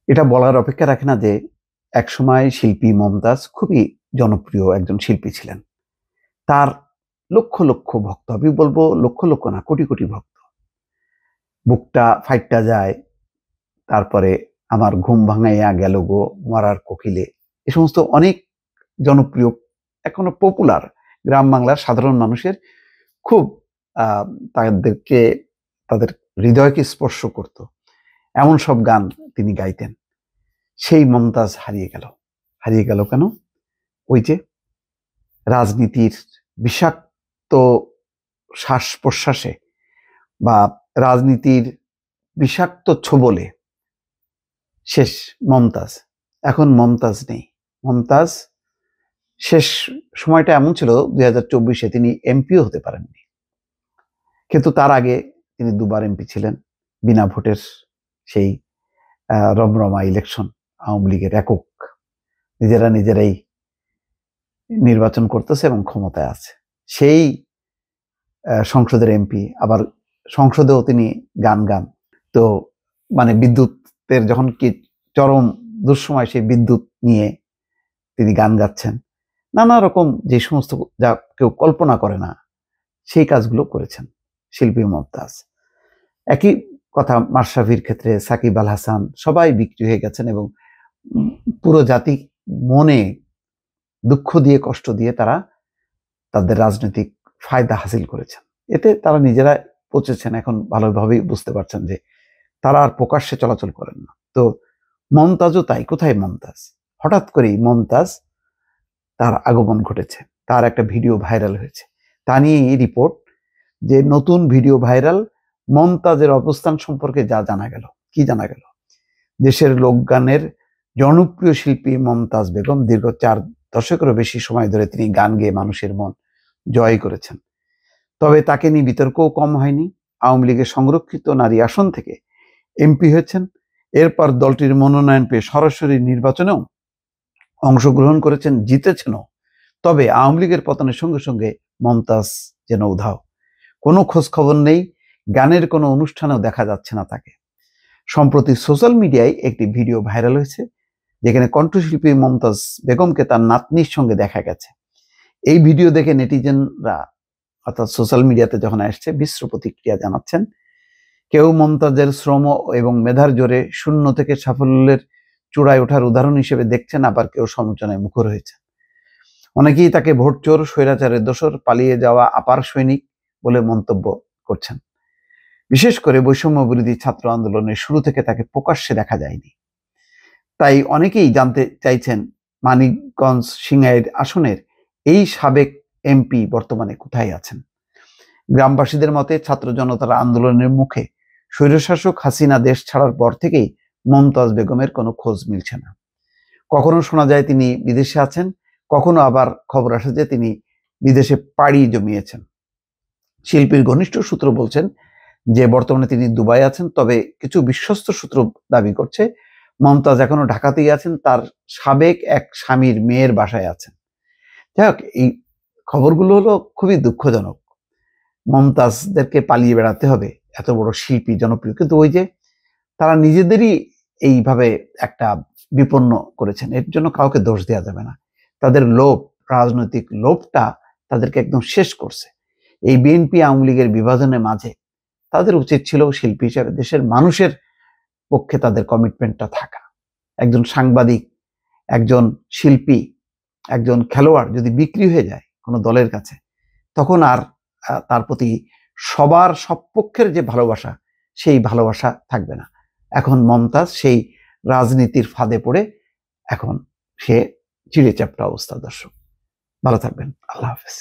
এটা বলার অপেক্ষা রাখে না যে একসময় শিল্পী মমতাজ খুবই জনপ্রিয় একজন শিল্পী ছিলেন। তার লক্ষ লক্ষ ভক্ত, আমি বলবো লক্ষ লক্ষ না, কোটি কোটি ভক্ত। বুকটা ফাইটটা যায়, তারপরে আমার ঘুম ভাঙাইয়া গেল গো, মরার কোকিলে, এ সমস্ত অনেক জনপ্রিয়, এখনো পপুলার, গ্রাম বাংলার সাধারণ মানুষের খুব আহ, তাদেরকে তাদের হৃদয়কে স্পর্শ করত এমন সব গান তিনি গাইতেন। সেই মমতাজ হারিয়ে গেল। হারিয়ে গেল কেন? ওই যে রাজনীতির বিষাক্ত শ্বাস প্রশ্বাসে বা রাজনীতির বিষাক্ত ছোবলে শেষ মমতাজ। এখন মমতাজ নেই। মমতাজ শেষ সময়টা এমন ছিল 2024-এ তিনি এমপিও হতে পারেননি, কিন্তু তার আগে তিনি দুবার এমপি ছিলেন বিনা ভোটের। সেই রমরমা ইলেকশন, আওয়ামী লীগের একক, নিজেরাই নির্বাচন করতেছে এবং ক্ষমতায় আছে। সেই সংসদের এমপি, আবার সংসদেও তিনি গান। তো মানে বিদ্যুতের যখন কি চরম দুঃসময়, সেই বিদ্যুৎ নিয়ে তিনি গান গাচ্ছেন। নানা রকম যে সমস্ত যা কেউ কল্পনা করে না সেই কাজগুলো করেছেন শিল্পী মমতাজ। একই কথা মাশরাফির ক্ষেত্রে, সাকিব আল হাসান, সবাই বিক্রি হয়ে গেছেন এবং পুরো জাতি মনে দুঃখ দিয়ে, কষ্ট দিয়ে তারা তাদের রাজনৈতিক ফায়দা হাসিল করেছেন। এতে তারা নিজেরা পচেছেন, এখন ভালোভাবেই বুঝতে পারছেন যে তারা আর প্রকাশ্যে চলাচল করেন না। তো মমতাজও তাই। কোথায় মমতাজ? হঠাৎ করেই মমতাজ, তার আগমন ঘটেছে, তার একটা ভিডিও ভাইরাল হয়েছে। তা নিয়েই রিপোর্ট যে নতুন ভিডিও ভাইরাল, মমতাজের অবস্থান সম্পর্কে যা জানা গেল। কি জানা গেল? দেশের লোকগানের জনপ্রিয় শিল্পী মমতাজ বেগম দীর্ঘ 4 দশকেরও বেশি সময় ধরে তিনি গান গেয়ে মানুষের মন জয় করেছেন। তবে তাকে নিয়ে বিতর্কও কম হয়নি। আওয়ামী লীগের সংরক্ষিত নারী আসন থেকে এমপি হয়েছেন। এরপর দলটির মনোনয়ন পেয়ে সরাসরি নির্বাচনেও অংশগ্রহণ করেছেন, জিতেছেনও। তবে আওয়ামী লীগের পতনের সঙ্গে সঙ্গে মমতাজ যেন উধাও। কোনো খোঁজ খবর নেই, গানের কোনো অনুষ্ঠানেও দেখা যাচ্ছে না তাকে। সম্প্রতি সোশ্যাল মিডিয়ায় একটি ভিডিও ভাইরাল হয়েছে, যেখানে কণ্ঠশিল্পী মমতাজ বেগমকে তার নাতনির সঙ্গে দেখা গেছে। এই ভিডিও দেখে নেটিজেনরা, অর্থাৎ সোশ্যাল মিডিয়াতে যখন আসছে, মিশ্র প্রতিক্রিয়া জানাচ্ছেন। কেউ মমতাজের শ্রম এবং মেধার জোরে শূন্য থেকে সাফল্যের চূড়ায় ওঠার উদাহরণ হিসেবে দেখছেন, আবার কেউ সমালোচনায় মুখর হয়েছে। অনেকেই তাকে ভোট চোর, স্বৈরাচারের দোসর, পালিয়ে যাওয়া আপার সৈনিক বলে মন্তব্য করছেন। বিশেষ করে বৈষম্য বিরোধী ছাত্র আন্দোলনের শুরু থেকে তাকে প্রকাশ্যে দেখা যায়নি। তাই অনেকেই জানতে চাইছেন, মানিকগঞ্জ সিংহাইর আসনের এই সাবেক এমপি বর্তমানে কোথায় আছেন। গ্রামবাসীদের মতে, ছাত্র জনতার আন্দোলনের মুখে স্বৈরশাসক হাসিনা দেশ ছাড়ার পর থেকেই মমতাজ বেগমের কোনো খোঁজ মিলছে না। কখনো শোনা যায় তিনি বিদেশে আছেন, কখনো আবার খবর আসে যে তিনি বিদেশে পাড়ি জমিয়েছেন। শিল্পীর ঘনিষ্ঠ সূত্র বলছেন যে বর্তমানে তিনি দুবাই আছেন, তবে কিছু বিশ্বস্ত সূত্র দাবি করছে মমতাজ এখনো ঢাকাতেই আছেন, তার সাবেক এক স্বামীর মেয়ের বাসায় আছেন। যাই হোক, এই খবরগুলো হলো খুবই দুঃখজনক। মমতাজদেরকে পালিয়ে বেড়াতে হবে, এত বড় শিল্পী, জনপ্রিয়, কিন্তু ওই যে তারা নিজেদেরই এইভাবে একটা বিপন্ন করেছেন। এর জন্য কাউকে দোষ দেওয়া যাবে না। তাদের লোভ, রাজনৈতিক লোভটা তাদেরকে একদম শেষ করছে। এই বিএনপি আওয়ামী লীগের বিভাজনের মাঝে তাদের উচিত ছিল শিল্পী হিসেবে দেশের মানুষের পক্ষে তাদের কমিটমেন্টটা থাকা। একজন সাংবাদিক, একজন শিল্পী, একজন খেলোয়াড় যদি বিক্রি হয়ে যায় কোনো দলের কাছে, তখন আর তার প্রতি সবার সব পক্ষের যে ভালোবাসা, সেই ভালোবাসা থাকবে না। এখন মমতাজ সেই রাজনীতির ফাঁদে পড়ে এখন সে চিড়ে চ্যাপ্টা অবস্থা। দর্শক ভালো থাকবেন, আল্লাহ হাফেজ।